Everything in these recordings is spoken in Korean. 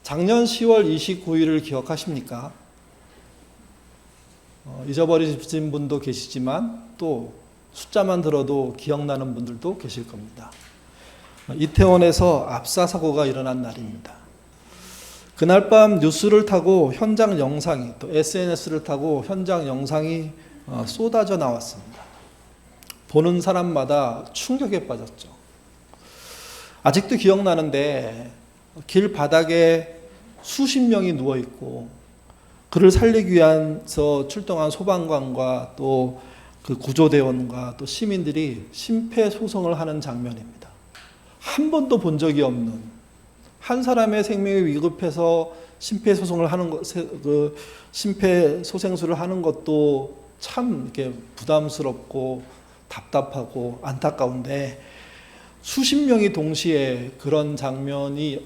작년 10월 29일을 기억하십니까? 잊어버리신 분도 계시지만 또 숫자만 들어도 기억나는 분들도 계실 겁니다. 이태원에서 압사 사고가 일어난 날입니다. 그날 밤 뉴스를 타고 현장 영상이, 또 SNS를 타고 현장 영상이 쏟아져 나왔습니다. 보는 사람마다 충격에 빠졌죠. 아직도 기억나는데 길 바닥에 수십 명이 누워있고 그를 살리기 위해서 출동한 소방관과 또 그 구조대원과 또 시민들이 심폐소생을 하는 장면입니다. 한 번도 본 적이 없는, 한 사람의 생명이 위급해서 심폐소생을 하는 것, 심폐소생술을 하는 것도 참 이렇게 부담스럽고 답답하고 안타까운데, 수십 명이 동시에 그런 장면이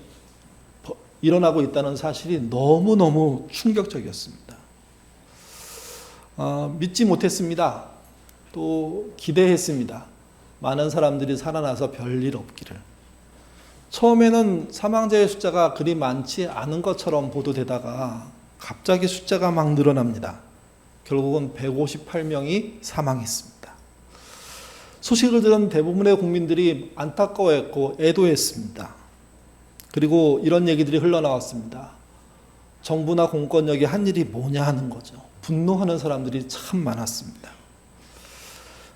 일어나고 있다는 사실이 너무너무 충격적이었습니다. 믿지 못했습니다. 또 기대했습니다. 많은 사람들이 살아나서 별일 없기를. 처음에는 사망자의 숫자가 그리 많지 않은 것처럼 보도되다가 갑자기 숫자가 막 늘어납니다. 결국은 158명이 사망했습니다. 소식을 들은 대부분의 국민들이 안타까워했고 애도했습니다. 그리고 이런 얘기들이 흘러나왔습니다. 정부나 공권력이 한 일이 뭐냐 하는 거죠. 분노하는 사람들이 참 많았습니다.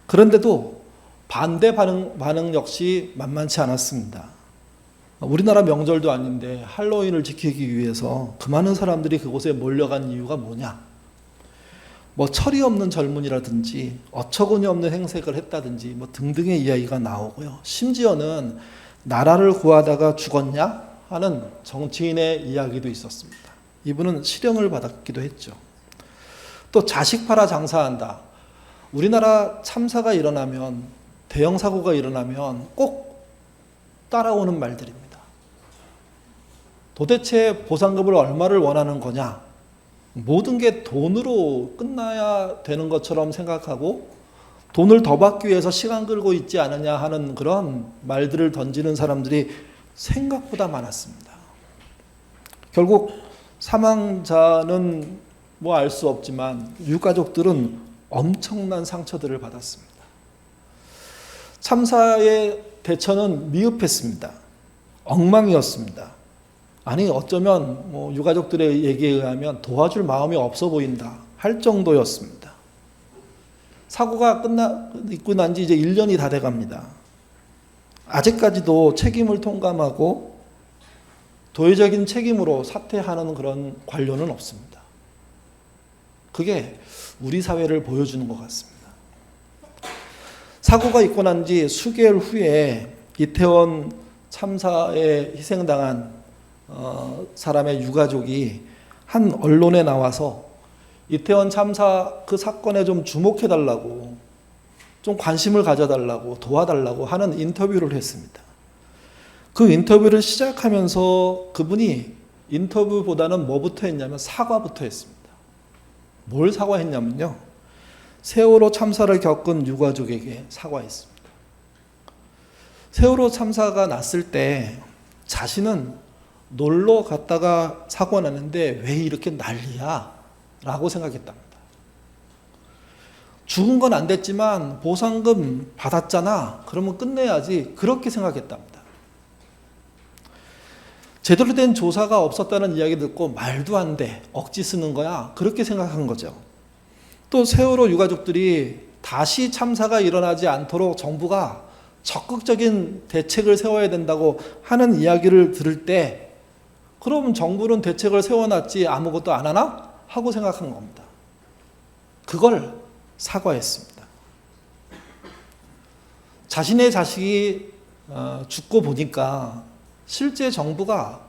그런데도 반대 반응 역시 만만치 않았습니다. 우리나라 명절도 아닌데 할로윈을 지키기 위해서 그 많은 사람들이 그곳에 몰려간 이유가 뭐냐? 뭐 철이 없는 젊은이라든지 어처구니 없는 행색을 했다든지 뭐 등등의 이야기가 나오고요. 심지어는 나라를 구하다가 죽었냐 하는 정치인의 이야기도 있었습니다. 이분은 실형을 받았기도 했죠. 또 자식 팔아 장사한다. 우리나라 참사가 일어나면, 대형 사고가 일어나면 꼭 따라오는 말들입니다. 도대체 보상금을 얼마를 원하는 거냐? 모든 게 돈으로 끝나야 되는 것처럼 생각하고 돈을 더 받기 위해서 시간 끌고 있지 않느냐 하는 그런 말들을 던지는 사람들이 생각보다 많았습니다. 결국 사망자는 뭐 알 수 없지만 유가족들은 엄청난 상처들을 받았습니다. 참사의 대처는 미흡했습니다. 엉망이었습니다. 아니 어쩌면 뭐 유가족들의 얘기에 의하면 도와줄 마음이 없어 보인다 할 정도였습니다. 사고가 있고 난 지 이제 1년이 다 돼갑니다. 아직까지도 책임을 통감하고 도의적인 책임으로 사퇴하는 그런 관료는 없습니다. 그게 우리 사회를 보여주는 것 같습니다. 사고가 있고 난 지 수개월 후에 이태원 참사에 희생당한 사람의 유가족이 한 언론에 나와서 이태원 참사 그 사건에 좀 주목해달라고, 좀 관심을 가져달라고, 도와달라고 하는 인터뷰를 했습니다. 그 인터뷰를 시작하면서 그분이 인터뷰보다는 뭐부터 했냐면 사과부터 했습니다. 뭘 사과했냐면요, 세월호 참사를 겪은 유가족에게 사과했습니다. 세월호 참사가 났을 때 자신은 놀러 갔다가 사고 났는데 왜 이렇게 난리야? 라고 생각했답니다. 죽은 건 안 됐지만 보상금 받았잖아. 그러면 끝내야지. 그렇게 생각했답니다. 제대로 된 조사가 없었다는 이야기 듣고 말도 안 돼. 억지 쓰는 거야. 그렇게 생각한 거죠. 또 세월호 유가족들이 다시 참사가 일어나지 않도록 정부가 적극적인 대책을 세워야 된다고 하는 이야기를 들을 때, 그럼 정부는 대책을 세워놨지 아무것도 안 하나? 하고 생각한 겁니다. 그걸 사과했습니다. 자신의 자식이 죽고 보니까 실제 정부가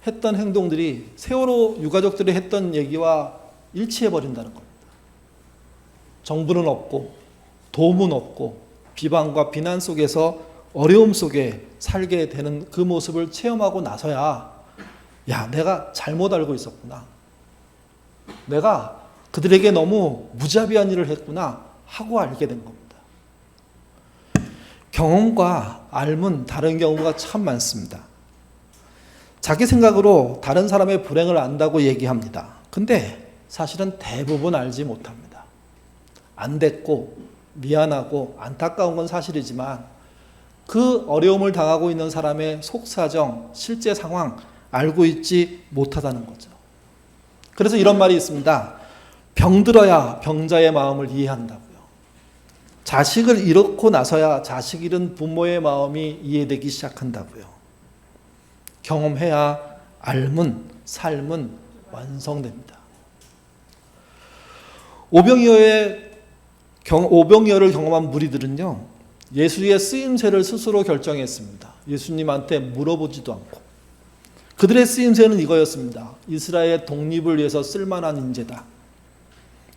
했던 행동들이 세월호 유가족들이 했던 얘기와 일치해버린다는 겁니다. 정부는 없고 도움은 없고 비방과 비난 속에서 어려움 속에 살게 되는 그 모습을 체험하고 나서야, 야, 내가 잘못 알고 있었구나. 내가 그들에게 너무 무자비한 일을 했구나 하고 알게 된 겁니다. 경험과 알은 다른 경우가 참 많습니다. 자기 생각으로 다른 사람의 불행을 안다고 얘기합니다. 근데 사실은 대부분 알지 못합니다. 안 됐고 미안하고 안타까운 건 사실이지만 그 어려움을 당하고 있는 사람의 속사정, 실제 상황 알고 있지 못하다는 거죠. 그래서 이런 말이 있습니다. 병들어야 병자의 마음을 이해한다고요. 자식을 잃고 나서야 자식 잃은 부모의 마음이 이해되기 시작한다고요. 경험해야 삶은 완성됩니다. 오병이어를 경험한 무리들은요, 예수의 쓰임새를 스스로 결정했습니다. 예수님한테 물어보지도 않고. 그들의 쓰임새는 이거였습니다. 이스라엘의 독립을 위해서 쓸만한 인재다.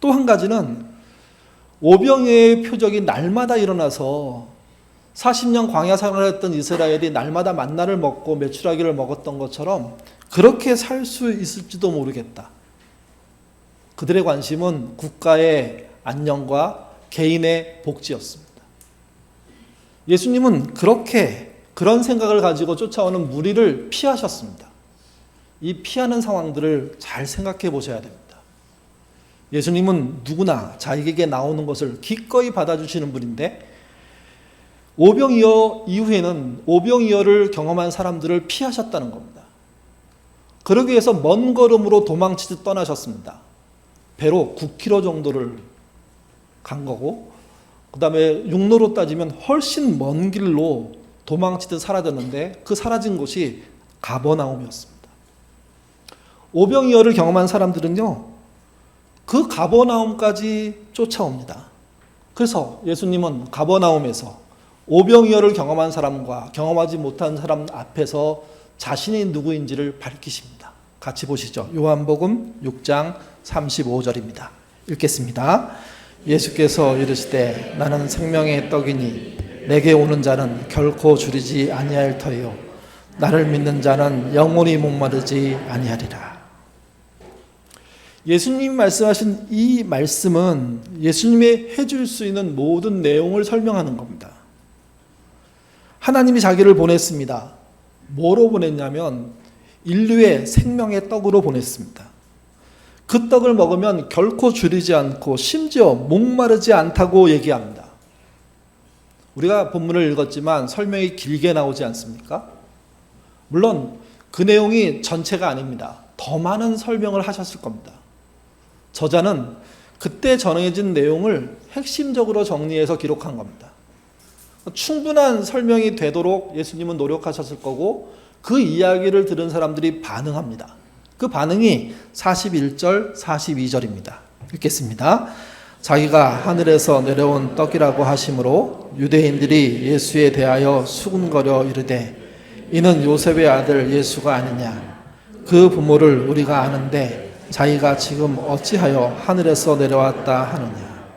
또 한 가지는 오병이어의 표적이 날마다 일어나서 40년 광야 생활했던 이스라엘이 날마다 만나를 먹고 메추라기를 먹었던 것처럼 그렇게 살 수 있을지도 모르겠다. 그들의 관심은 국가의 안녕과 개인의 복지였습니다. 예수님은 그런 생각을 가지고 쫓아오는 무리를 피하셨습니다. 이 피하는 상황들을 잘 생각해 보셔야 됩니다. 예수님은 누구나 자기에게 나오는 것을 기꺼이 받아주시는 분인데 오병이어 이후에는 오병이어를 경험한 사람들을 피하셨다는 겁니다. 그러기 위해서 먼 걸음으로 도망치듯 떠나셨습니다. 배로 9km 정도를 간 거고 그 다음에 육로로 따지면 훨씬 먼 길로 도망치듯 사라졌는데 그 사라진 곳이 가버나움이었습니다. 오병이어를 경험한 사람들은요, 그 가버나움까지 쫓아옵니다. 그래서 예수님은 가버나움에서 오병이어를 경험한 사람과 경험하지 못한 사람 앞에서 자신이 누구인지를 밝히십니다. 같이 보시죠. 요한복음 6장 35절입니다. 읽겠습니다. 예수께서 이르시되 나는 생명의 떡이니 내게 오는 자는 결코 줄이지 아니할 터이요 나를 믿는 자는 영원히 목마르지 아니하리라. 예수님이 말씀하신 이 말씀은 예수님이 해줄 수 있는 모든 내용을 설명하는 겁니다. 하나님이 자기를 보냈습니다. 뭐로 보냈냐면 인류의 생명의 떡으로 보냈습니다. 그 떡을 먹으면 결코 줄이지 않고 심지어 목마르지 않다고 얘기합니다. 우리가 본문을 읽었지만 설명이 길게 나오지 않습니까? 물론 그 내용이 전체가 아닙니다. 더 많은 설명을 하셨을 겁니다. 저자는 그때 정해진 내용을 핵심적으로 정리해서 기록한 겁니다. 충분한 설명이 되도록 예수님은 노력하셨을 거고 그 이야기를 들은 사람들이 반응합니다. 그 반응이 41절, 42절입니다. 읽겠습니다. 자기가 하늘에서 내려온 떡이라고 하심으로 유대인들이 예수에 대하여 수군거려 이르되 이는 요셉의 아들 예수가 아니냐. 그 부모를 우리가 아는데 자기가 지금 어찌하여 하늘에서 내려왔다 하느냐.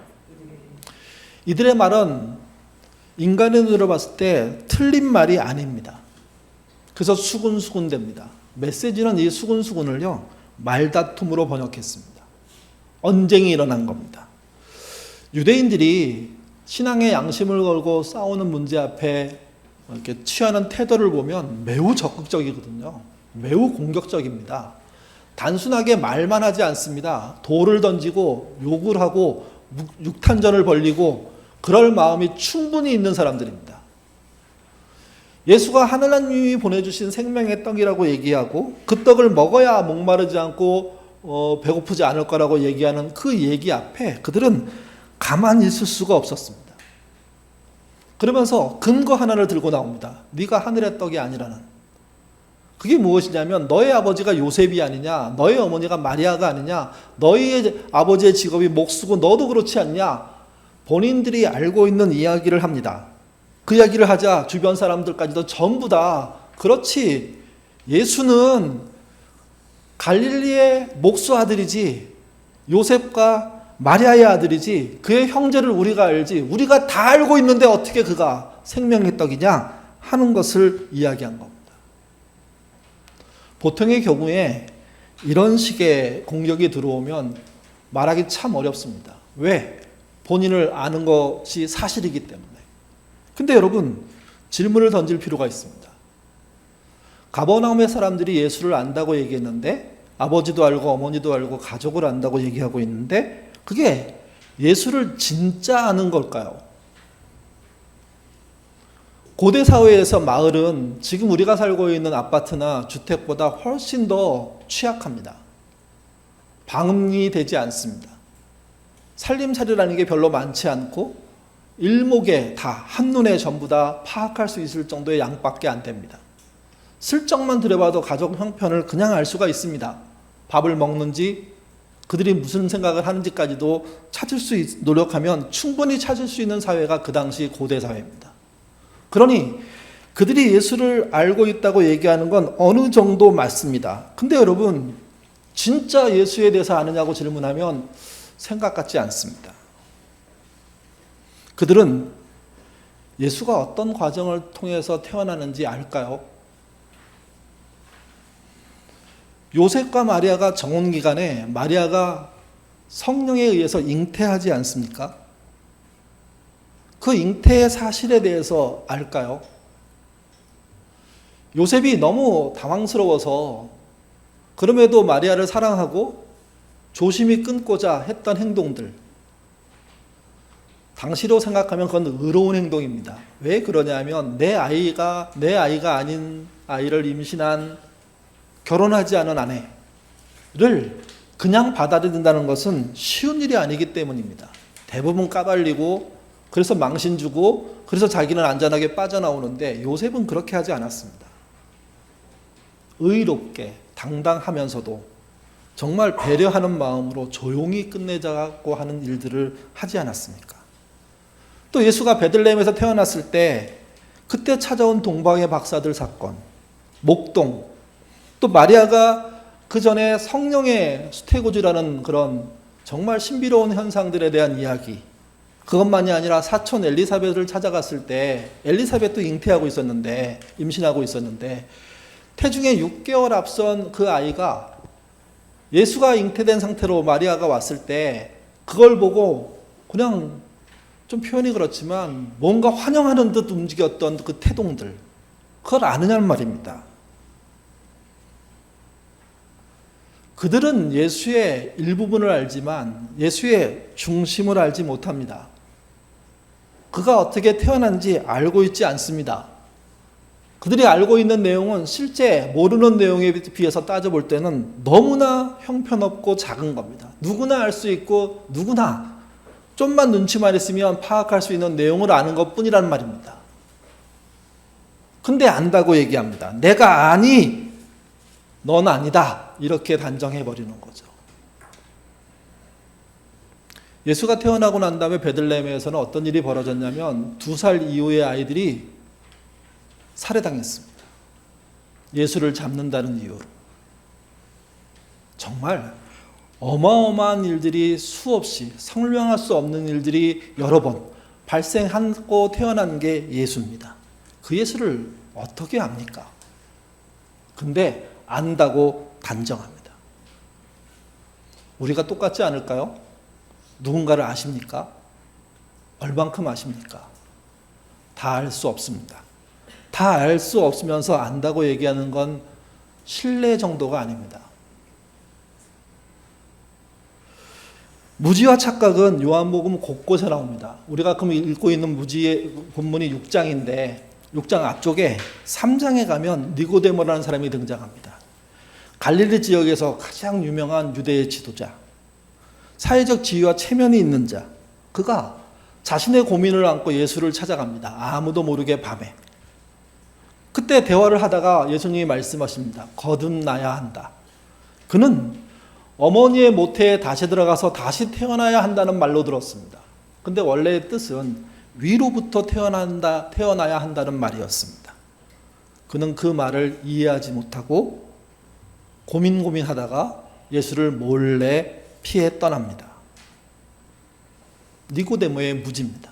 이들의 말은 인간의 눈으로 봤을 때 틀린 말이 아닙니다. 그래서 수군수군됩니다. 메시지는 이 수군수군을요, 말다툼으로 번역했습니다. 언쟁이 일어난 겁니다. 유대인들이 신앙의 양심을 걸고 싸우는 문제 앞에 이렇게 취하는 태도를 보면 매우 적극적이거든요. 매우 공격적입니다. 단순하게 말만 하지 않습니다. 돌을 던지고 욕을 하고 육탄전을 벌이고 그럴 마음이 충분히 있는 사람들입니다. 예수가 하나님이 보내주신 생명의 떡이라고 얘기하고 그 떡을 먹어야 목마르지 않고 배고프지 않을 거라고 얘기하는 그 얘기 앞에 그들은 가만히 있을 수가 없었습니다. 그러면서 근거 하나를 들고 나옵니다. 네가 하늘의 떡이 아니라는. 그게 무엇이냐면 너의 아버지가 요셉이 아니냐, 너의 어머니가 마리아가 아니냐, 너의 아버지의 직업이 목수고 너도 그렇지 않냐. 본인들이 알고 있는 이야기를 합니다. 그 이야기를 하자 주변 사람들까지도 전부 다 그렇지, 예수는 갈릴리의 목수 아들이지 요셉과 마리아의 아들이지 그의 형제를 우리가 알지, 우리가 다 알고 있는데 어떻게 그가 생명의 떡이냐 하는 것을 이야기한 겁니다. 보통의 경우에 이런 식의 공격이 들어오면 말하기 참 어렵습니다. 왜? 본인을 아는 것이 사실이기 때문에. 근데 여러분, 질문을 던질 필요가 있습니다. 가버나움의 사람들이 예수를 안다고 얘기했는데 아버지도 알고 어머니도 알고 가족을 안다고 얘기하고 있는데 그게 예수를 진짜 아는 걸까요? 고대 사회에서 마을은 지금 우리가 살고 있는 아파트나 주택보다 훨씬 더 취약합니다. 방음이 되지 않습니다. 살림살이라는 게 별로 많지 않고 일목에 다 한눈에 전부 다 파악할 수 있을 정도의 양밖에 안 됩니다. 슬쩍만 들여봐도 가족 형편을 그냥 알 수가 있습니다. 밥을 먹는지 그들이 무슨 생각을 하는지까지도 노력하면 충분히 찾을 수 있는 사회가 그 당시 고대 사회입니다. 그러니 그들이 예수를 알고 있다고 얘기하는 건 어느 정도 맞습니다. 근데 여러분 진짜 예수에 대해서 아느냐고 질문하면 생각 같지 않습니다. 그들은 예수가 어떤 과정을 통해서 태어나는지 알까요? 요셉과 마리아가 정혼 기간에 마리아가 성령에 의해서 잉태하지 않습니까? 그 잉태의 사실에 대해서 알까요? 요셉이 너무 당황스러워서 그럼에도 마리아를 사랑하고 조심히 끊고자 했던 행동들, 당시로 생각하면 그건 의로운 행동입니다. 왜 그러냐면 내 아이가 아닌 아이를 임신한 결혼하지 않은 아내를 그냥 받아들인다는 것은 쉬운 일이 아니기 때문입니다. 대부분 까발리고 그래서 망신 주고 그래서 자기는 안전하게 빠져나오는데 요셉은 그렇게 하지 않았습니다. 의롭게 당당하면서도 정말 배려하는 마음으로 조용히 끝내자고 하는 일들을 하지 않았습니까? 또 예수가 베들레헴에서 태어났을 때 그때 찾아온 동방의 박사들 사건, 목동, 또 마리아가 그 전에 성령의 수태고지라는 그런 정말 신비로운 현상들에 대한 이야기, 그것만이 아니라 사촌 엘리사벳을 찾아갔을 때 엘리사벳도 임신하고 있었는데 태중에 6개월 앞선 그 아이가 예수가 잉태된 상태로 마리아가 왔을 때 그걸 보고 그냥 좀 표현이 그렇지만 뭔가 환영하는 듯 움직였던 그 태동들, 그걸 아느냐는 말입니다. 그들은 예수의 일부분을 알지만 예수의 중심을 알지 못합니다. 그가 어떻게 태어난지 알고 있지 않습니다. 그들이 알고 있는 내용은 실제 모르는 내용에 비해서 따져볼 때는 너무나 형편없고 작은 겁니다. 누구나 알 수 있고 누구나 좀만 눈치만 있으면 파악할 수 있는 내용을 아는 것뿐이란 말입니다. 근데 안다고 얘기합니다. 내가 아니, 넌 아니다. 이렇게 단정해버리는 거죠. 예수가 태어나고 난 다음에 베들레헴에서는 어떤 일이 벌어졌냐면 2살 이후의 아이들이 살해당했습니다. 예수를 잡는다는 이유로. 정말 어마어마한 일들이 수없이 설명할 수 없는 일들이 여러 번 발생하고 태어난 게 예수입니다. 그 예수를 어떻게 압니까? 근데 안다고 단정합니다. 우리가 똑같지 않을까요? 누군가를 아십니까? 얼만큼 아십니까? 다 알 수 없습니다. 다 알 수 없으면서 안다고 얘기하는 건 신뢰 정도가 아닙니다. 무지와 착각은 요한복음 곳곳에 나옵니다. 우리가 그럼 읽고 있는 무지의 본문이 6장인데 6장 앞쪽에 3장에 가면 니고데모라는 사람이 등장합니다. 갈릴리 지역에서 가장 유명한 유대의 지도자, 사회적 지위와 체면이 있는 자, 그가 자신의 고민을 안고 예수를 찾아갑니다. 아무도 모르게 밤에. 그때 대화를 하다가 예수님이 말씀하십니다. 거듭나야 한다. 그는 어머니의 모태에 다시 들어가서 다시 태어나야 한다는 말로 들었습니다. 근데 원래의 뜻은 위로부터 태어나야 한다는 말이었습니다. 그는 그 말을 이해하지 못하고 고민하다가 예수를 몰래 피해 떠납니다. 니고데모의 무지입니다.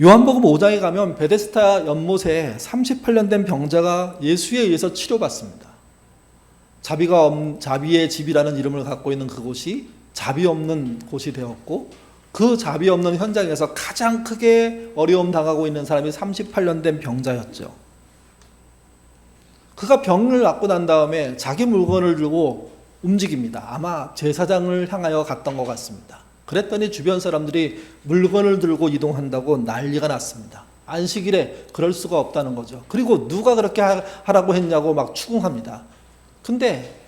요한복음 5장에 가면 베데스다 연못에 38년 된 병자가 예수에 의해서 치료받습니다. 자비의 집이라는 이름을 갖고 있는 그곳이 자비 없는 곳이 되었고, 그 자비 없는 현장에서 가장 크게 어려움 당하고 있는 사람이 38년 된 병자였죠. 그가 병을 낫고 난 다음에 자기 물건을 들고 움직입니다. 아마 제사장을 향하여 갔던 것 같습니다. 그랬더니 주변 사람들이 물건을 들고 이동한다고 난리가 났습니다. 안식일에 그럴 수가 없다는 거죠. 그리고 누가 그렇게 하라고 했냐고 막 추궁합니다. 근데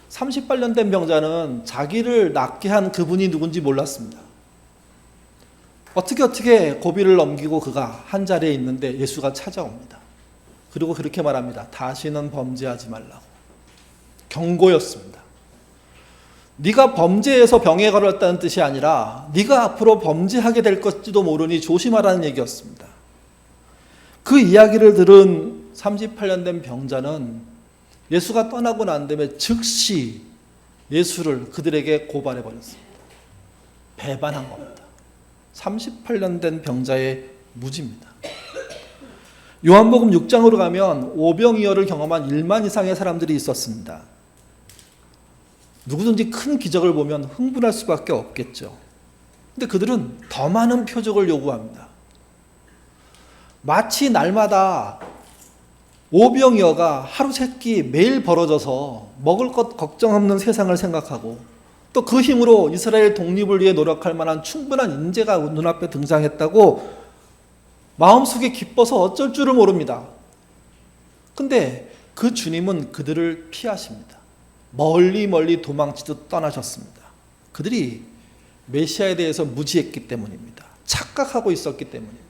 38년 된 병자는 자기를 낫게 한 그분이 누군지 몰랐습니다. 어떻게 고비를 넘기고 그가 한 자리에 있는데 예수가 찾아옵니다. 그리고 그렇게 말합니다. 다시는 범죄하지 말라고. 경고였습니다. 네가 범죄해서 병에 걸렸다는 뜻이 아니라 네가 앞으로 범죄하게 될 것지도 모르니 조심하라는 얘기였습니다. 그 이야기를 들은 38년 된 병자는 예수가 떠나고 난 다음에 즉시 예수를 그들에게 고발해 버렸습니다. 배반한 겁니다. 38년 된 병자의 무지입니다. 요한복음 6장으로 가면 오병이어를 경험한 1만 이상의 사람들이 있었습니다. 누구든지 큰 기적을 보면 흥분할 수밖에 없겠죠. 근데 그들은 더 많은 표적을 요구합니다. 마치 날마다 오병이어가 하루 세끼 매일 벌어져서 먹을 것 걱정 없는 세상을 생각하고 또 그 힘으로 이스라엘 독립을 위해 노력할 만한 충분한 인재가 눈앞에 등장했다고 마음속에 기뻐서 어쩔 줄을 모릅니다. 근데 그 주님은 그들을 피하십니다. 멀리 도망치듯 떠나셨습니다. 그들이 메시아에 대해서 무지했기 때문입니다. 착각하고 있었기 때문입니다.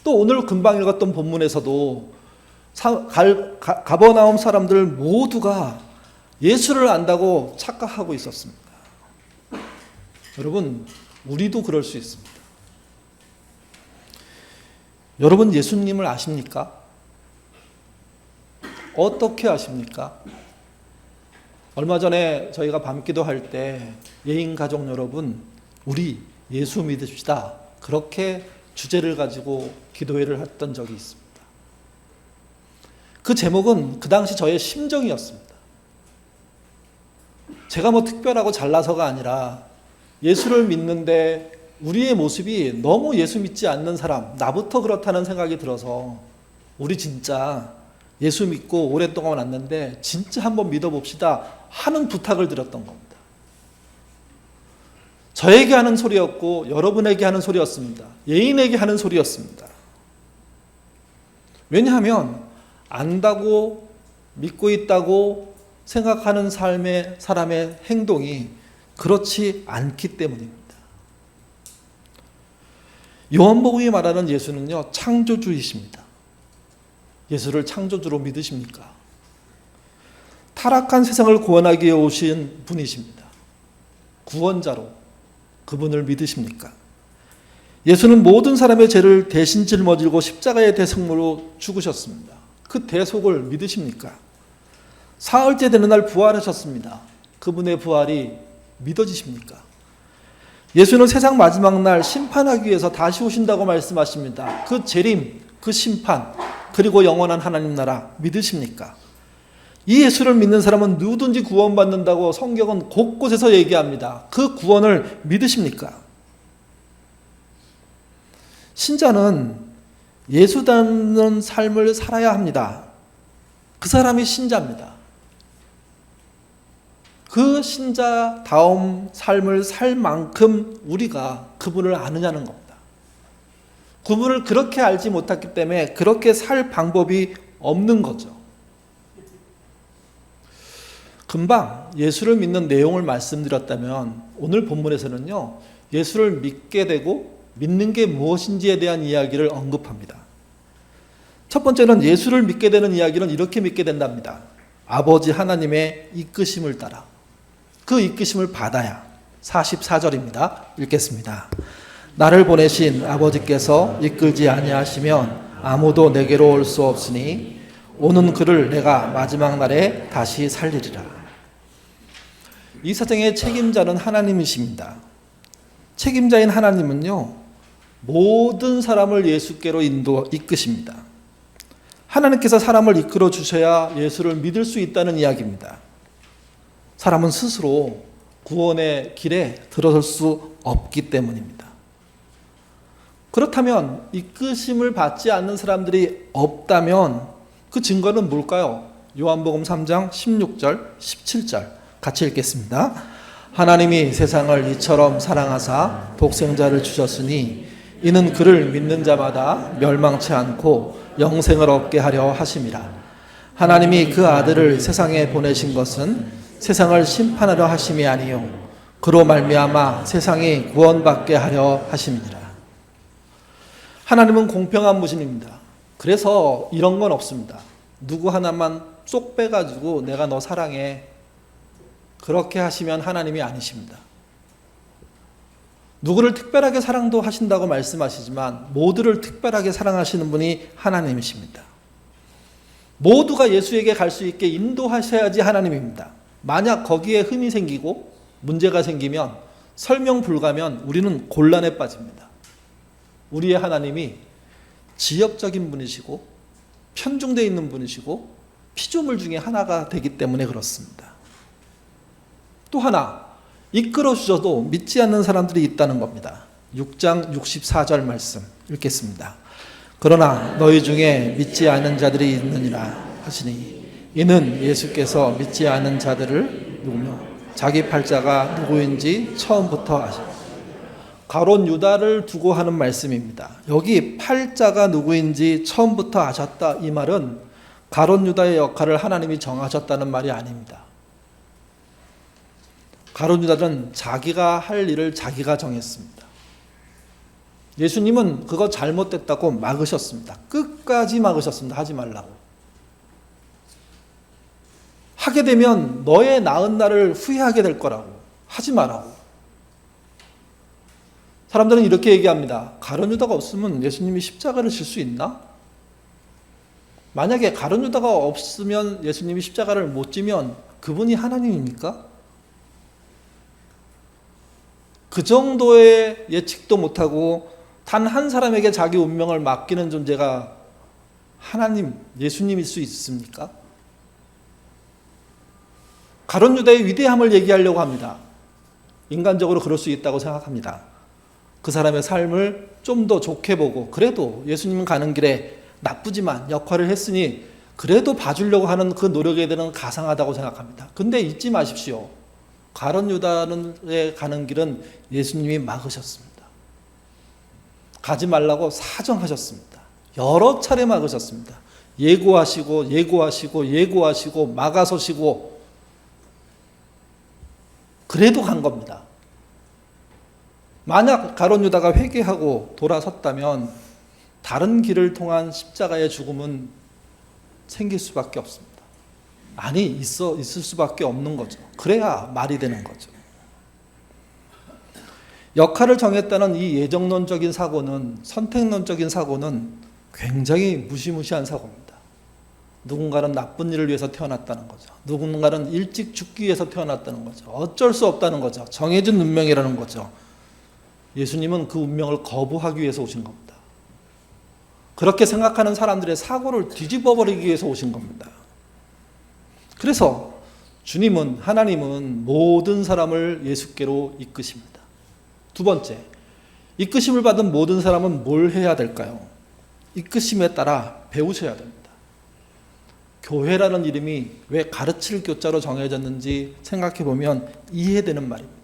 또 오늘 금방 읽었던 본문에서도 가버나움 사람들 모두가 예수를 안다고 착각하고 있었습니다. 여러분, 우리도 그럴 수 있습니다. 여러분, 예수님을 아십니까? 어떻게 아십니까? 얼마 전에 저희가 밤기도 할 때 예인 가족 여러분, 우리 예수 믿읍시다. 그렇게 주제를 가지고 기도회를 했던 적이 있습니다. 그 제목은 그 당시 저의 심정이었습니다. 제가 뭐 특별하고 잘나서가 아니라 예수를 믿는데 우리의 모습이 너무 예수 믿지 않는 사람, 나부터 그렇다는 생각이 들어서 우리 진짜 예수 믿고 오랫동안 왔는데 진짜 한번 믿어봅시다 하는 부탁을 드렸던 겁니다. 저에게 하는 소리였고 여러분에게 하는 소리였습니다. 예인에게 하는 소리였습니다. 왜냐하면 안다고 믿고 있다고 생각하는 사람의 행동이 그렇지 않기 때문입니다. 요한복음이 말하는 예수는요, 창조주이십니다. 예수를 창조주로 믿으십니까? 타락한 세상을 구원하기 위해 오신 분이십니다. 구원자로 그분을 믿으십니까? 예수는 모든 사람의 죄를 대신 짊어지고 십자가의 대속물로 죽으셨습니다. 그 대속을 믿으십니까? 사흘째 되는 날 부활하셨습니다. 그분의 부활이 믿어지십니까? 예수는 세상 마지막 날 심판하기 위해서 다시 오신다고 말씀하십니다. 그 재림, 그 심판, 그리고 영원한 하나님 나라 믿으십니까? 이 예수를 믿는 사람은 누구든지 구원받는다고 성경은 곳곳에서 얘기합니다. 그 구원을 믿으십니까? 신자는 예수 닮는 삶을 살아야 합니다. 그 사람이 신자입니다. 그 신자다움 삶을 살 만큼 우리가 그분을 아느냐는 겁니다. 그분을 그렇게 알지 못했기 때문에 그렇게 살 방법이 없는 거죠. 금방 예수를 믿는 내용을 말씀드렸다면 오늘 본문에서는요, 예수를 믿게 되고 믿는 게 무엇인지에 대한 이야기를 언급합니다. 첫 번째는 예수를 믿게 되는 이야기는 이렇게 믿게 된답니다. 아버지 하나님의 이끄심을 따라. 그 이끄심을 받아야. 44절입니다. 읽겠습니다. 나를 보내신 아버지께서 이끌지 아니하시면 아무도 내게로 올 수 없으니 오는 그를 내가 마지막 날에 다시 살리리라. 이 사정의 책임자는 하나님이십니다. 책임자인 하나님은요, 모든 사람을 예수께로 이끄십니다. 하나님께서 사람을 이끌어 주셔야 예수를 믿을 수 있다는 이야기입니다. 사람은 스스로 구원의 길에 들어설 수 없기 때문입니다. 그렇다면 이끄심을 받지 않는 사람들이 없다면 그 증거는 뭘까요? 요한복음 3장 16절, 17절 같이 읽겠습니다. 하나님이 세상을 이처럼 사랑하사 독생자를 주셨으니 이는 그를 믿는 자마다 멸망치 않고 영생을 얻게 하려 하심이라. 하나님이 그 아들을 세상에 보내신 것은 세상을 심판하려 하심이 아니요 그로 말미암아 세상이 구원받게 하려 하심이니라. 하나님은 공평한 분이십니다. 그래서 이런 건 없습니다. 누구 하나만 쏙 빼가지고 내가 너 사랑해, 그렇게 하시면 하나님이 아니십니다. 누구를 특별하게 사랑도 하신다고 말씀하시지만 모두를 특별하게 사랑하시는 분이 하나님이십니다. 모두가 예수에게 갈 수 있게 인도하셔야지 하나님입니다. 만약 거기에 흠이 생기고 문제가 생기면, 설명 불가면 우리는 곤란에 빠집니다. 우리의 하나님이 지역적인 분이시고 편중되어 있는 분이시고 피조물 중에 하나가 되기 때문에 그렇습니다. 또 하나, 이끌어 주셔도 믿지 않는 사람들이 있다는 겁니다. 6장 64절 말씀 읽겠습니다. 그러나 너희 중에 믿지 않는 자들이 있느니라 하시니 이는 예수께서 믿지 않는 자들을 누구며 자기 팔자가 누구인지 처음부터 아십니다. 가룟 유다를 두고 하는 말씀입니다. 여기 팔자가 누구인지 처음부터 아셨다, 이 말은 가룟 유다의 역할을 하나님이 정하셨다는 말이 아닙니다. 가룟 유다는 자기가 할 일을 자기가 정했습니다. 예수님은 그거 잘못됐다고 막으셨습니다. 끝까지 막으셨습니다. 하지 말라고. 하게 되면 너의 나은 날을 후회하게 될 거라고. 하지 말라고. 사람들은 이렇게 얘기합니다. 가룟 유다가 없으면 예수님이 십자가를 질 수 있나? 만약에 가룟 유다가 없으면 예수님이 십자가를 못 지면 그분이 하나님입니까? 그 정도의 예측도 못하고 단 한 사람에게 자기 운명을 맡기는 존재가 하나님, 예수님일 수 있습니까? 가룟 유다의 위대함을 얘기하려고 합니다. 인간적으로 그럴 수 있다고 생각합니다. 그 사람의 삶을 좀 더 좋게 보고, 그래도 예수님 가는 길에 나쁘지만 역할을 했으니 그래도 봐주려고 하는 그 노력에 대한 가상하다고 생각합니다. 근데 잊지 마십시오. 가룟 유다에 가는 길은 예수님이 막으셨습니다. 가지 말라고 사정하셨습니다. 여러 차례 막으셨습니다. 예고하시고 예고하시고 예고하시고 막아서시고, 그래도 간 겁니다. 만약 가룟 유다가 회개하고 돌아섰다면 다른 길을 통한 십자가의 죽음은 생길 수밖에 없습니다. 아니, 있을 수밖에 없는 거죠. 그래야 말이 되는 거죠. 역할을 정했다는 이 예정론적인 사고는, 선택론적인 사고는 굉장히 무시무시한 사고입니다. 누군가는 나쁜 일을 위해서 태어났다는 거죠. 누군가는 일찍 죽기 위해서 태어났다는 거죠. 어쩔 수 없다는 거죠. 정해진 운명이라는 거죠. 예수님은 그 운명을 거부하기 위해서 오신 겁니다. 그렇게 생각하는 사람들의 사고를 뒤집어 버리기 위해서 오신 겁니다. 그래서 주님은, 하나님은 모든 사람을 예수께로 이끄십니다. 두 번째, 이끄심을 받은 모든 사람은 뭘 해야 될까요? 이끄심에 따라 배우셔야 됩니다. 교회라는 이름이 왜 가르칠 교자로 정해졌는지 생각해 보면 이해되는 말입니다.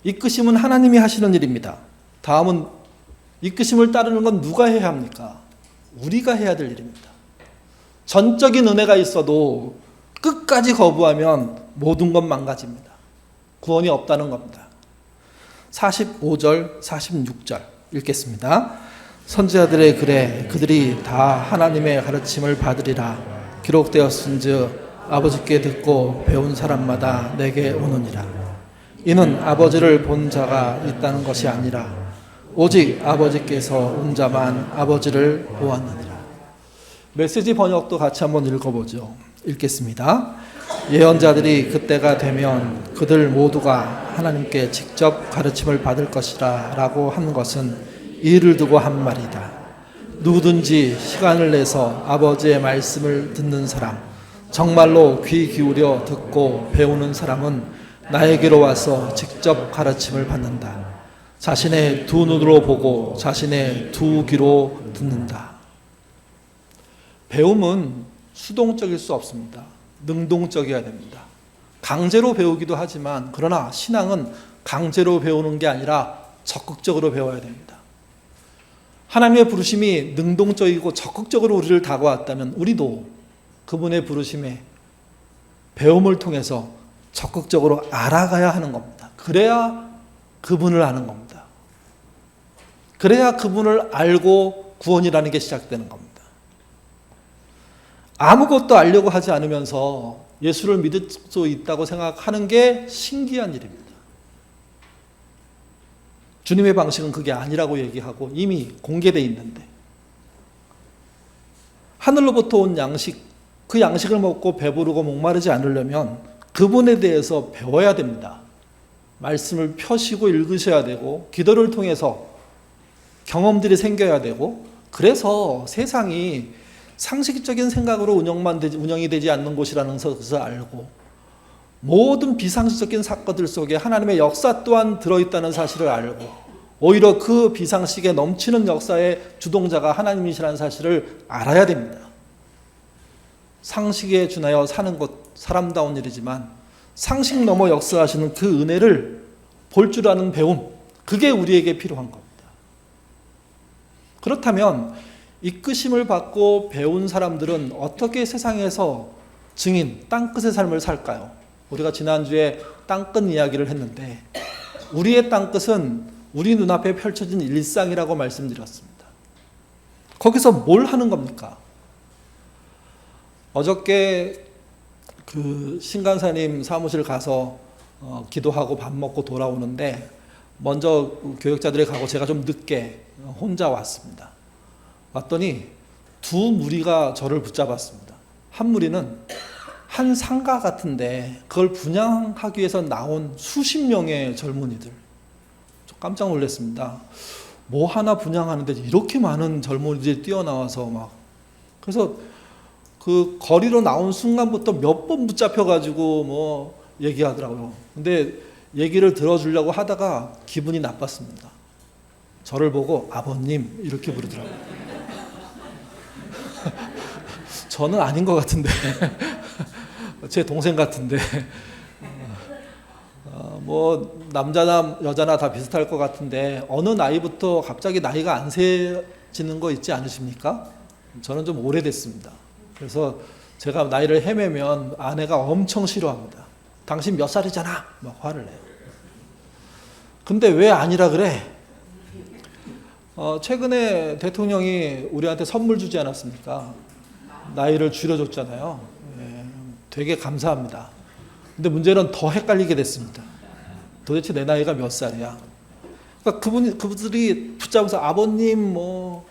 이끄심은 하나님이 하시는 일입니다. 다음은 이끄심을 따르는 건 누가 해야 합니까? 우리가 해야 될 일입니다. 전적인 은혜가 있어도 끝까지 거부하면 모든 건 망가집니다. 구원이 없다는 겁니다. 45절, 46절 읽겠습니다. 선지자들의 글에 그들이 다 하나님의 가르침을 받으리라 기록되었은즉 아버지께 듣고 배운 사람마다 내게 오느니라. 이는 아버지를 본 자가 있다는 것이 아니라 오직 아버지께서 온 자만 아버지를 보았느니라. 메시지 번역도 같이 한번 읽어보죠. 읽겠습니다. 예언자들이 그때가 되면 그들 모두가 하나님께 직접 가르침을 받을 것이라 라고 한 것은 이를 두고 한 말이다. 누구든지 시간을 내서 아버지의 말씀을 듣는 사람, 정말로 귀 기울여 듣고 배우는 사람은 나에게로 와서 직접 가르침을 받는다. 자신의 두 눈으로 보고 자신의 두 귀로 듣는다. 배움은 수동적일 수 없습니다. 능동적이어야 됩니다. 강제로 배우기도 하지만 그러나 신앙은 강제로 배우는 게 아니라 적극적으로 배워야 됩니다. 하나님의 부르심이 능동적이고 적극적으로 우리를 다가왔다면 우리도 그분의 부르심에 배움을 통해서 적극적으로 알아가야 하는 겁니다. 그래야 그분을 아는 겁니다. 그래야 그분을 알고 구원이라는 게 시작되는 겁니다. 아무것도 알려고 하지 않으면서 예수를 믿을 수 있다고 생각하는 게 신기한 일입니다. 주님의 방식은 그게 아니라고 얘기하고 이미 공개되어 있는데, 하늘로부터 온 양식, 그 양식을 먹고 배부르고 목마르지 않으려면 그분에 대해서 배워야 됩니다. 말씀을 펴시고 읽으셔야 되고 기도를 통해서 경험들이 생겨야 되고, 그래서 세상이 상식적인 생각으로 운영이 되지 않는 곳이라는 것을 알고 모든 비상식적인 사건들 속에 하나님의 역사 또한 들어있다는 사실을 알고 오히려 그 비상식에 넘치는 역사의 주동자가 하나님이시라는 사실을 알아야 됩니다. 상식에 준하여 사는 것 사람다운 일이지만 상식 넘어 역사하시는 그 은혜를 볼 줄 아는 배움, 그게 우리에게 필요한 겁니다. 그렇다면 이끄심을 받고 배운 사람들은 어떻게 세상에서 증인, 땅끝의 삶을 살까요? 우리가 지난주에 땅끝 이야기를 했는데 우리의 땅끝은 우리 눈앞에 펼쳐진 일상이라고 말씀드렸습니다. 거기서 뭘 하는 겁니까? 어저께 그 신간사님 사무실 가서 기도하고 밥 먹고 돌아오는데 먼저 교역자들이 가고 제가 좀 늦게 혼자 왔습니다. 왔더니 두 무리가 저를 붙잡았습니다. 한 무리는 한 상가 같은데 그걸 분양하기 위해서 나온 수십 명의 젊은이들. 깜짝 놀랐습니다. 뭐 하나 분양하는데 이렇게 많은 젊은이들이 뛰어나와서 막, 그래서 그 거리로 나온 순간부터 몇 번 붙잡혀가지고 뭐 얘기하더라고요. 근데 얘기를 들어주려고 하다가 기분이 나빴습니다. 저를 보고 아버님 이렇게 부르더라고요. 저는 아닌 것 같은데 제 동생 같은데 뭐 남자나 여자나 다 비슷할 것 같은데 어느 나이부터 갑자기 나이가 안 세지는 거 있지 않으십니까? 저는 좀 오래됐습니다. 그래서 제가 나이를 헤매면 아내가 엄청 싫어합니다. 당신 몇 살이잖아 막 화를 내요. 근데 왜 아니라 그래? 최근에 대통령이 우리한테 선물 주지 않았습니까? 나이를 줄여줬잖아요. 되게 감사합니다. 근데 문제는 더 헷갈리게 됐습니다. 도대체 내 나이가 몇 살이야? 그러니까 그분들이 붙잡아서 아버님 뭐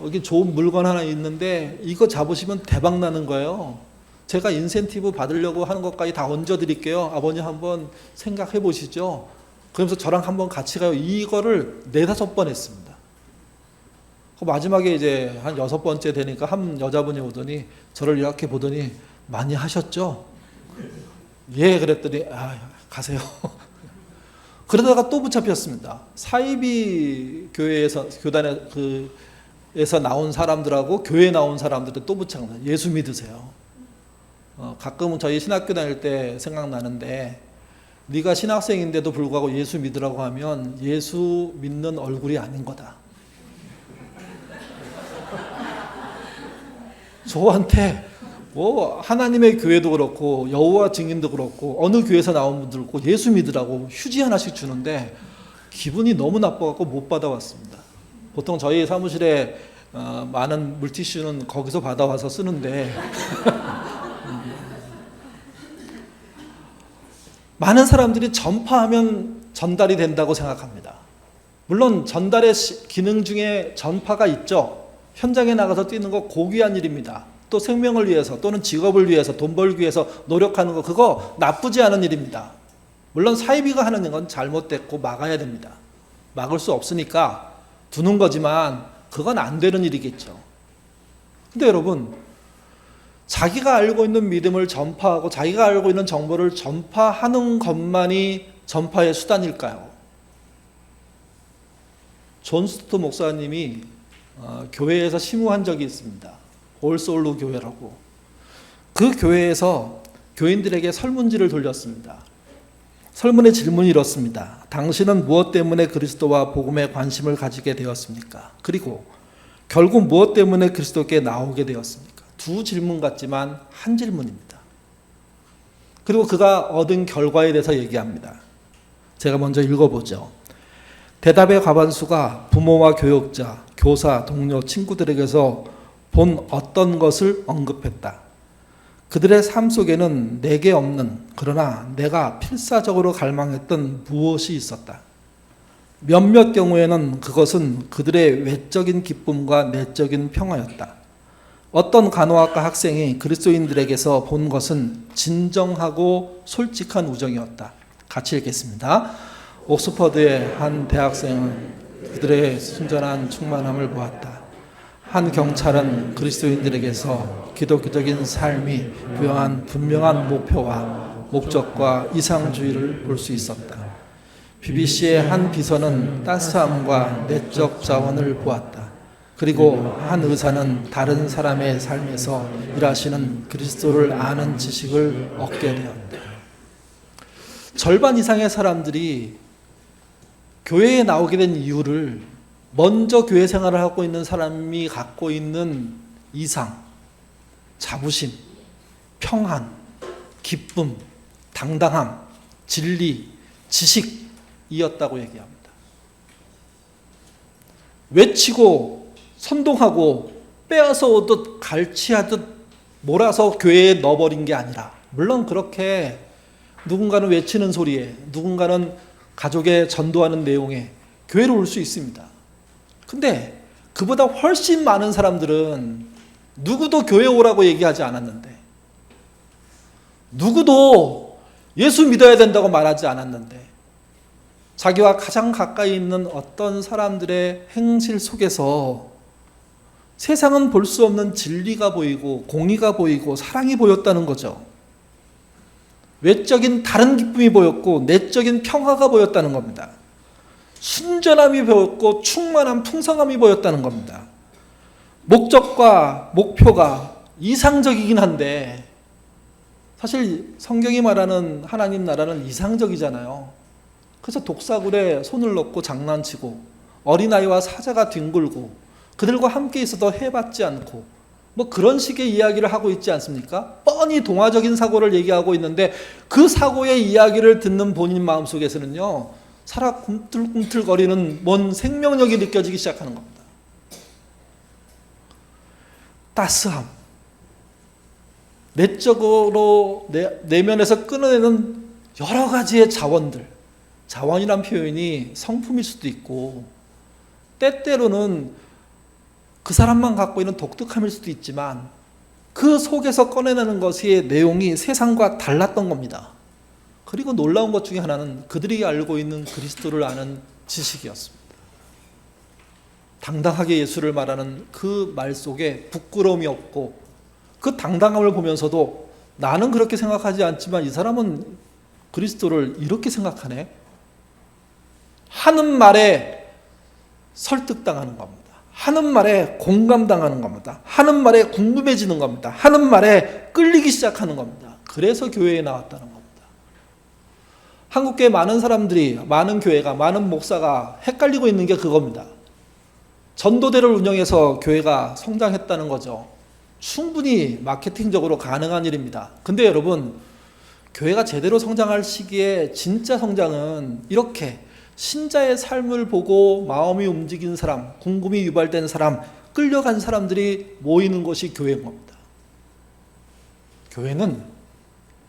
여기 좋은 물건 하나 있는데 이거 잡으시면 대박 나는 거예요. 제가 인센티브 받으려고 하는 것까지 다 얹어드릴게요. 아버님 한번 생각해 보시죠. 그러면서 저랑 한번 같이 가요. 이거를 4-5번 했습니다. 마지막에 이제 한 6번째 되니까 한 여자분이 오더니 저를 이렇게 보더니 많이 하셨죠? 예, 그랬더니 가세요. 그러다가 또 붙잡혔습니다. 사이비 교단에서 나온 사람들하고 교회에 나온 사람들도 또 붙잡힙니다. 예수 믿으세요. 가끔은 저희 신학교 다닐 때 생각나는데 네가 신학생인데도 불구하고 예수 믿으라고 하면 예수 믿는 얼굴이 아닌 거다. 저한테 뭐 하나님의 교회도 그렇고 여호와 증인도 그렇고 어느 교회에서 나온 분들 고 예수 믿으라고 휴지 하나씩 주는데 기분이 너무 나빠갖고 못 받아왔습니다. 보통 저희 사무실에 많은 물티슈는 거기서 받아와서 쓰는데 많은 사람들이 전파하면 전달이 된다고 생각합니다. 물론 전달의 기능 중에 전파가 있죠. 현장에 나가서 뛰는 거 고귀한 일입니다. 또 생명을 위해서 또는 직업을 위해서 돈 벌기 위해서 노력하는 거 그거 나쁘지 않은 일입니다. 물론 사이비가 하는 건 잘못됐고 막아야 됩니다. 막을 수 없으니까 두는 거지만 그건 안 되는 일이겠죠. 근데 여러분, 자기가 알고 있는 믿음을 전파하고 자기가 알고 있는 정보를 전파하는 것만이 전파의 수단일까요? 존 스토트 목사님이 교회에서 심우한 적이 있습니다. 올소울루 교회라고. 그 교회에서 교인들에게 설문지를 돌렸습니다. 설문의 질문이 이렇습니다. 당신은 무엇 때문에 그리스도와 복음에 관심을 가지게 되었습니까? 그리고 결국 무엇 때문에 그리스도께 나오게 되었습니까? 두 질문 같지만 한 질문입니다. 그리고 그가 얻은 결과에 대해서 얘기합니다. 제가 먼저 읽어보죠. 대답의 과반수가 부모와 교육자, 교사, 동료, 친구들에게서 본 어떤 것을 언급했다. 그들의 삶 속에는 내게 없는, 그러나 내가 필사적으로 갈망했던 무엇이 있었다. 몇몇 경우에는 그것은 그들의 외적인 기쁨과 내적인 평화였다. 어떤 간호학과 학생이 그리스도인들에게서 본 것은 진정하고 솔직한 우정이었다. 같이 읽겠습니다. 옥스퍼드의 한 대학생은 그들의 순전한 충만함을 보았다. 한 경찰은 그리스도인들에게서 기독교적인 삶이 부여한 분명한 목표와 목적과 이상주의를 볼 수 있었다. BBC의 한 비서는 따스함과 내적 자원을 보았다. 그리고 한 의사는 다른 사람의 삶에서 일하시는 그리스도를 아는 지식을 얻게 되었다. 절반 이상의 사람들이 교회에 나오게 된 이유를 먼저 교회 생활을 하고 있는 사람이 갖고 있는 이상, 자부심, 평안, 기쁨, 당당함, 진리, 지식이었다고 얘기합니다. 외치고 선동하고 빼앗아 오듯 갈취하듯 몰아서 교회에 넣어버린 게 아니라, 물론 그렇게 누군가는 외치는 소리에, 누군가는 가족에 전도하는 내용에 교회로 올 수 있습니다. 근데 그보다 훨씬 많은 사람들은 누구도 교회 오라고 얘기하지 않았는데, 누구도 예수 믿어야 된다고 말하지 않았는데, 자기와 가장 가까이 있는 어떤 사람들의 행실 속에서 세상은 볼 수 없는 진리가 보이고 공의가 보이고 사랑이 보였다는 거죠. 외적인 다른 기쁨이 보였고 내적인 평화가 보였다는 겁니다. 순전함이 보였고 충만한 풍성함이 보였다는 겁니다. 목적과 목표가 이상적이긴 한데, 사실 성경이 말하는 하나님 나라는 이상적이잖아요. 그래서 독사굴에 손을 넣고 장난치고 어린아이와 사자가 뒹굴고 그들과 함께 있어도 해받지 않고 뭐 그런 식의 이야기를 하고 있지 않습니까? 뻔히 동화적인 사고를 얘기하고 있는데, 그 사고의 이야기를 듣는 본인 마음속에서는요, 살아 꿈틀꿈틀거리는 뭔 생명력이 느껴지기 시작하는 겁니다. 따스함, 내적으로 내면에서 끊어내는 여러 가지의 자원들, 자원이란 표현이 성품일 수도 있고 때때로는 그 사람만 갖고 있는 독특함일 수도 있지만, 그 속에서 꺼내내는 것의 내용이 세상과 달랐던 겁니다. 그리고 놀라운 것 중에 하나는 그들이 알고 있는 그리스도를 아는 지식이었습니다. 당당하게 예수를 말하는 그 말 속에 부끄러움이 없고, 그 당당함을 보면서도 나는 그렇게 생각하지 않지만 이 사람은 그리스도를 이렇게 생각하네 하는 말에 설득당하는 겁니다. 하는 말에 공감당하는 겁니다. 하는 말에 궁금해지는 겁니다. 하는 말에 끌리기 시작하는 겁니다. 그래서 교회에 나왔다는 겁니다. 한국교회 많은 사람들이, 많은 교회가, 많은 목사가 헷갈리고 있는 게 그겁니다. 전도대를 운영해서 교회가 성장했다는 거죠. 충분히 마케팅적으로 가능한 일입니다. 근데 여러분, 교회가 제대로 성장할 시기에 진짜 성장은 이렇게 신자의 삶을 보고 마음이 움직인 사람, 궁금이 유발된 사람, 끌려간 사람들이 모이는 것이 교회인 겁니다. 교회는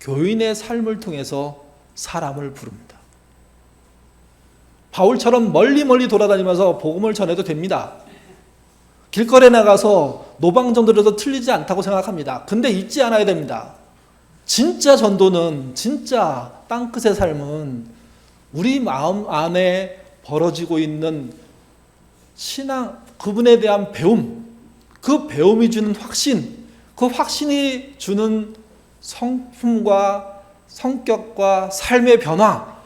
교인의 삶을 통해서 사람을 부릅니다. 바울처럼 멀리 돌아다니면서 복음을 전해도 됩니다. 길거리에 나가서 노방전도라도 틀리지 않다고 생각합니다. 근데 잊지 않아야 됩니다. 진짜 전도는, 진짜 땅끝의 삶은 우리 마음 안에 벌어지고 있는 신앙, 그분에 대한 배움, 그 배움이 주는 확신, 그 확신이 주는 성품과 성격과 삶의 변화,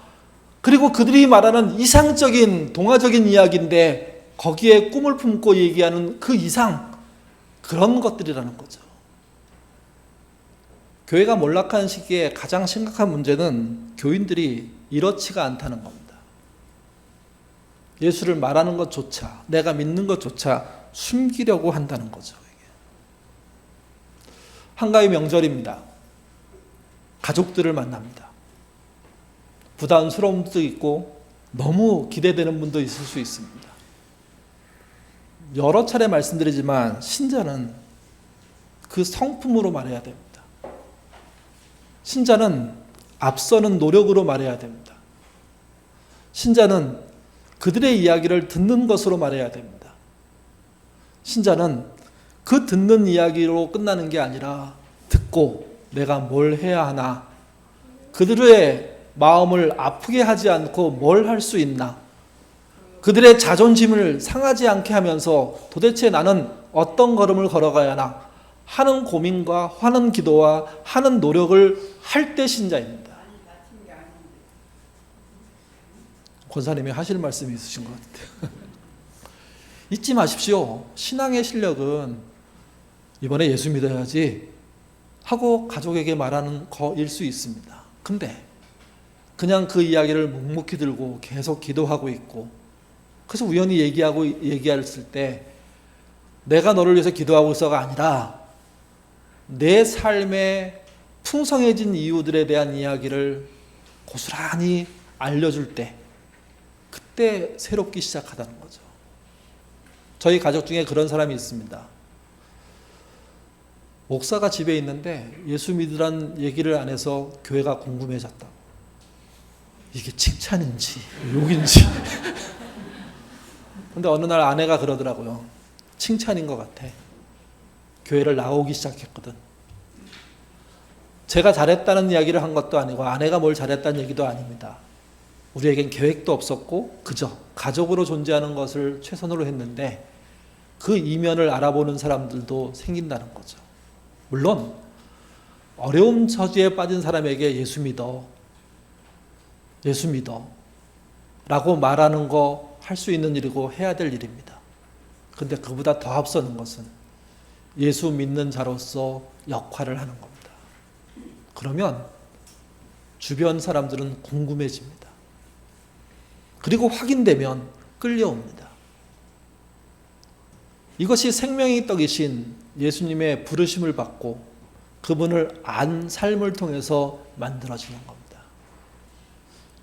그리고 그들이 말하는 이상적인 동화적인 이야기인데 거기에 꿈을 품고 얘기하는 그 이상, 그런 것들이라는 거죠. 교회가 몰락한 시기에 가장 심각한 문제는 교인들이 이렇지가 않다는 겁니다. 예수를 말하는 것조차, 내가 믿는 것조차 숨기려고 한다는 거죠. 한가위 명절입니다. 가족들을 만납니다. 부담스러움도 있고 너무 기대되는 분도 있을 수 있습니다. 여러 차례 말씀드리지만 신자는 그 성품으로 말해야 됩니다. 신자는 앞서는 노력으로 말해야 됩니다. 신자는 그들의 이야기를 듣는 것으로 말해야 됩니다. 신자는 그 듣는 이야기로 끝나는 게 아니라 듣고 내가 뭘 해야 하나, 그들의 마음을 아프게 하지 않고 뭘 할 수 있나, 그들의 자존심을 상하지 않게 하면서 도대체 나는 어떤 걸음을 걸어가야 하나 하는 고민과 하는 기도와 하는 노력을 할 때 신자입니다. 권사님이 하실 말씀이 있으신 것 같아요. 잊지 마십시오. 신앙의 실력은 이번에 예수 믿어야지 하고 가족에게 말하는 거일 수 있습니다. 근데 그냥 그 이야기를 묵묵히 들고 계속 기도하고 있고, 그래서 우연히 얘기했을 때 내가 너를 위해서 기도하고 있어가 아니라 내 삶에 풍성해진 이유들에 대한 이야기를 고스란히 알려줄 때, 그때 새롭기 시작하다는 거죠. 저희 가족 중에 그런 사람이 있습니다. 목사가 집에 있는데 예수 믿으란 얘기를 안 해서 교회가 궁금해졌다고. 이게 칭찬인지 욕인지. 근데 어느 날 아내가 그러더라고요. 칭찬인 것 같아. 교회를 나오기 시작했거든. 제가 잘했다는 이야기를 한 것도 아니고 아내가 뭘 잘했다는 얘기도 아닙니다. 우리에겐 계획도 없었고 그저 가족으로 존재하는 것을 최선으로 했는데 그 이면을 알아보는 사람들도 생긴다는 거죠. 물론 어려움 처지에 빠진 사람에게 예수 믿어 라고 말하는 거 할 수 있는 일이고 해야 될 일입니다. 근데 그보다 더 앞서는 것은 예수 믿는 자로서 역할을 하는 겁니다. 그러면 주변 사람들은 궁금해집니다. 그리고 확인되면 끌려옵니다. 이것이 생명의 떡이신 예수님의 부르심을 받고 그분을 안 삶을 통해서 만들어지는 겁니다.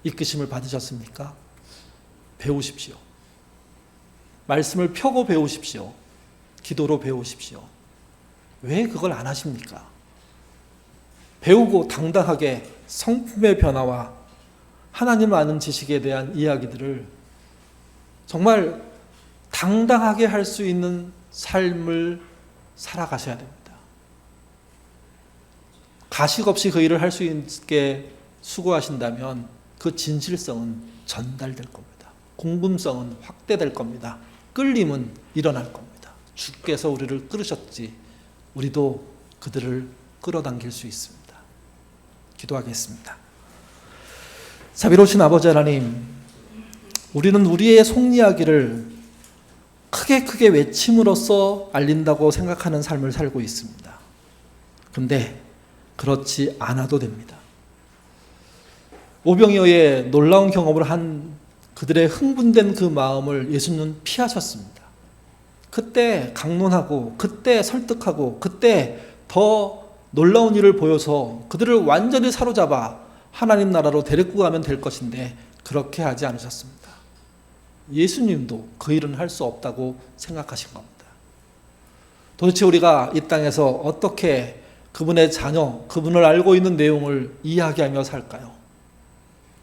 이끄심을 받으셨습니까? 배우십시오. 말씀을 펴고 배우십시오. 기도로 배우십시오. 왜 그걸 안 하십니까? 배우고 당당하게 성품의 변화와 하나님 아는 지식에 대한 이야기들을 정말 당당하게 할 수 있는 삶을 살아가셔야 됩니다. 가식 없이 그 일을 할 수 있게 수고하신다면 그 진실성은 전달될 겁니다. 궁금성은 확대될 겁니다. 끌림은 일어날 겁니다. 주께서 우리를 끌으셨지 우리도 그들을 끌어당길 수 있습니다. 기도하겠습니다. 자비로우신 아버지 하나님, 우리는 우리의 속 이야기를 크게 외침으로써 알린다고 생각하는 삶을 살고 있습니다. 근데 그렇지 않아도 됩니다. 오병이어의 놀라운 경험을 한 그들의 흥분된 그 마음을 예수님은 피하셨습니다. 그때 강론하고 그때 설득하고 그때 더 놀라운 일을 보여서 그들을 완전히 사로잡아 하나님 나라로 데리고 가면 될 것인데 그렇게 하지 않으셨습니다. 예수님도 그 일은 할 수 없다고 생각하신 겁니다. 도대체 우리가 이 땅에서 어떻게 그분의 자녀, 그분을 알고 있는 내용을 이야기하며 살까요?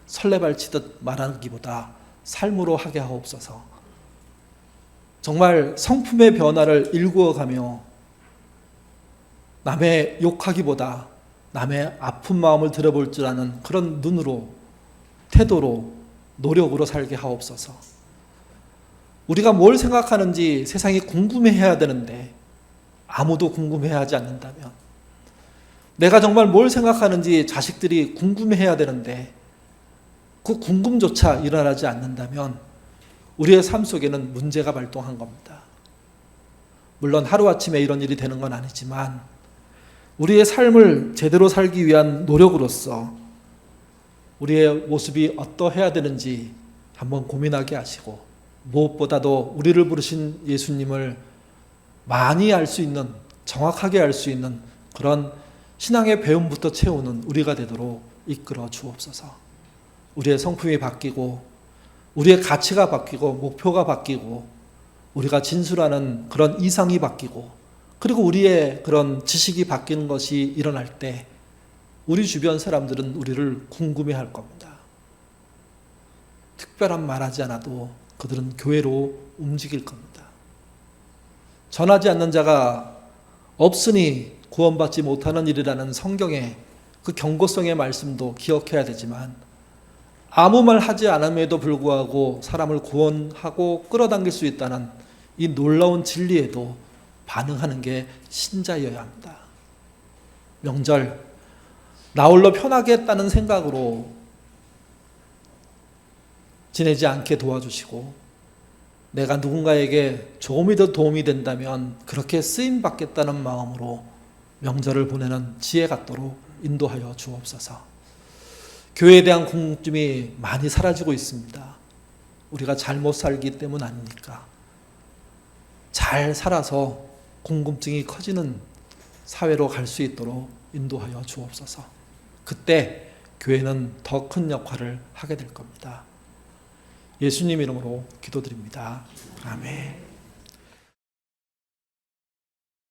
설레발치듯 말하기보다 삶으로 하게 하옵소서. 정말 성품의 변화를 일구어가며 남의 욕하기보다 남의 아픈 마음을 들어볼 줄 아는 그런 눈으로, 태도로, 노력으로 살게 하옵소서. 우리가 뭘 생각하는지 세상이 궁금해해야 되는데 아무도 궁금해하지 않는다면, 내가 정말 뭘 생각하는지 자식들이 궁금해해야 되는데 그 궁금조차 일어나지 않는다면 우리의 삶 속에는 문제가 발동한 겁니다. 물론 하루아침에 이런 일이 되는 건 아니지만 우리의 삶을 제대로 살기 위한 노력으로서 우리의 모습이 어떠해야 되는지 한번 고민하게 하시고, 무엇보다도 우리를 부르신 예수님을 많이 알 수 있는, 정확하게 알 수 있는 그런 신앙의 배움부터 채우는 우리가 되도록 이끌어 주옵소서. 우리의 성품이 바뀌고 우리의 가치가 바뀌고 목표가 바뀌고 우리가 진술하는 그런 이상이 바뀌고, 그리고 우리의 그런 지식이 바뀌는 것이 일어날 때 우리 주변 사람들은 우리를 궁금해할 겁니다. 특별한 말하지 않아도 그들은 교회로 움직일 겁니다. 전하지 않는 자가 없으니 구원받지 못하는 일이라는 성경의 그 경고성의 말씀도 기억해야 되지만, 아무 말 하지 않음에도 불구하고 사람을 구원하고 끌어당길 수 있다는 이 놀라운 진리에도 반응하는 게 신자여야 합니다. 명절 나 홀로 편하게 했다는 생각으로 지내지 않게 도와주시고, 내가 누군가에게 조금이 더 도움이 된다면 그렇게 쓰임 받겠다는 마음으로 명절을 보내는 지혜 갖도록 인도하여 주옵소서. 교회에 대한 궁금증이 많이 사라지고 있습니다. 우리가 잘못 살기 때문 아닙니까? 잘 살아서 궁금증이 커지는 사회로 갈 수 있도록 인도하여 주옵소서. 그때 교회는 더 큰 역할을 하게 될 겁니다. 예수님 이름으로 기도드립니다. 아멘.